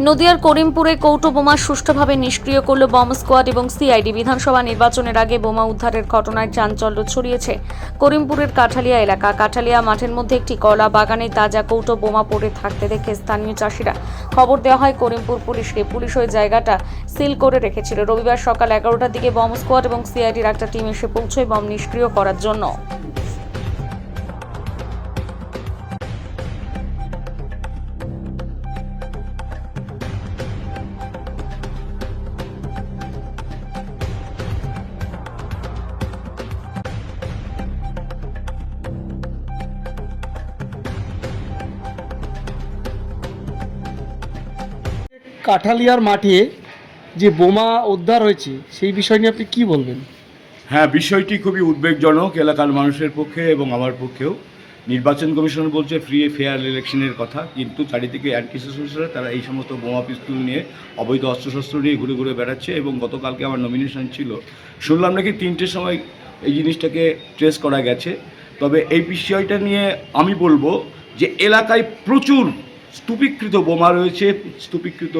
নদিয়ার করিমপুরে কৌটো বোমা সুষ্ঠুভাবে নিষ্ক্রিয় করল বম্ব স্কোয়াড এবং সিআইডি। বিধানসভা নির্বাচনের আগে বোমা উদ্ধারের ঘটনায় চাঞ্চল্য ছড়িয়েছে করিমপুরের কাঠালিয়া এলাকা। কাঠালিয়া মাঠের মধ্যে একটি কলা বাগানে তাজা কৌটো বোমা পড়ে থাকতে দেখে স্থানীয় চাষিরা খবর দেওয়া হয় করিমপুর পুলিশকে। পুলিশ ওই জায়গাটা সিল করে রেখেছিল। রবিবার সকাল 11টার দিকে বম্ব স্কোয়াড এবং সিআইডির একটা টিম এসে পৌঁছয় বম নিষ্ক্রিয় করার জন্য। কাঠালিয়ার মাঠে যে বোমা উদ্ধার হয়েছে সেই বিষয় নিয়ে আপনি কি বলবেন? হ্যাঁ, বিষয়টি খুবই উদ্বেগজনক এলাকার মানুষের পক্ষে এবং আমার পক্ষেও। নির্বাচন কমিশন বলছে ফ্রি ফেয়ার ইলেকশনের কথা, কিন্তু চারিদিকে অ্যান্টি সোশ্যালরা তারা এই সমস্ত বোমা পিস্তল নিয়ে অবৈধ অস্ত্রশস্ত্র নিয়ে ঘুরে ঘুরে বেড়াচ্ছে। এবং গতকালকে আমার নমিনেশন ছিল, শুনলাম নাকি 3টের সময় এই জিনিসটাকে ট্রেস করা গেছে। তবে এই বিষয়টা নিয়ে আমি বলবো যে এলাকায় প্রচুর স্তূপীকৃত বোমা রয়েছে, স্তূপীকৃত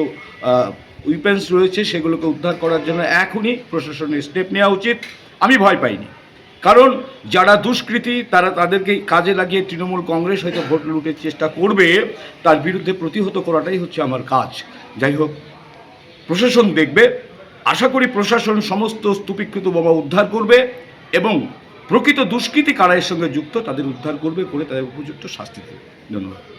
উইপেন্স রয়েছে, সেগুলোকে উদ্ধার করার জন্য এখনই প্রশাসনের স্টেপ নেওয়া উচিত। আমি ভয় পাইনি, কারণ যারা দুষ্কৃতী তারা তাদেরকে কাজে লাগিয়ে তৃণমূল কংগ্রেস হয়তো ভোট লুটের চেষ্টা করবে, তার বিরুদ্ধে প্রতিহত করাটাই হচ্ছে আমার কাজ। যাই হোক, প্রশাসন দেখবে। আশা করি প্রশাসন সমস্ত স্তূপীকৃত বোমা উদ্ধার করবে এবং প্রকৃত দুষ্কৃতী কারা এর সঙ্গে যুক্ত তাদের উদ্ধার করবে, করে তাদের উপযুক্ত শাস্তি দেবে। ধন্যবাদ।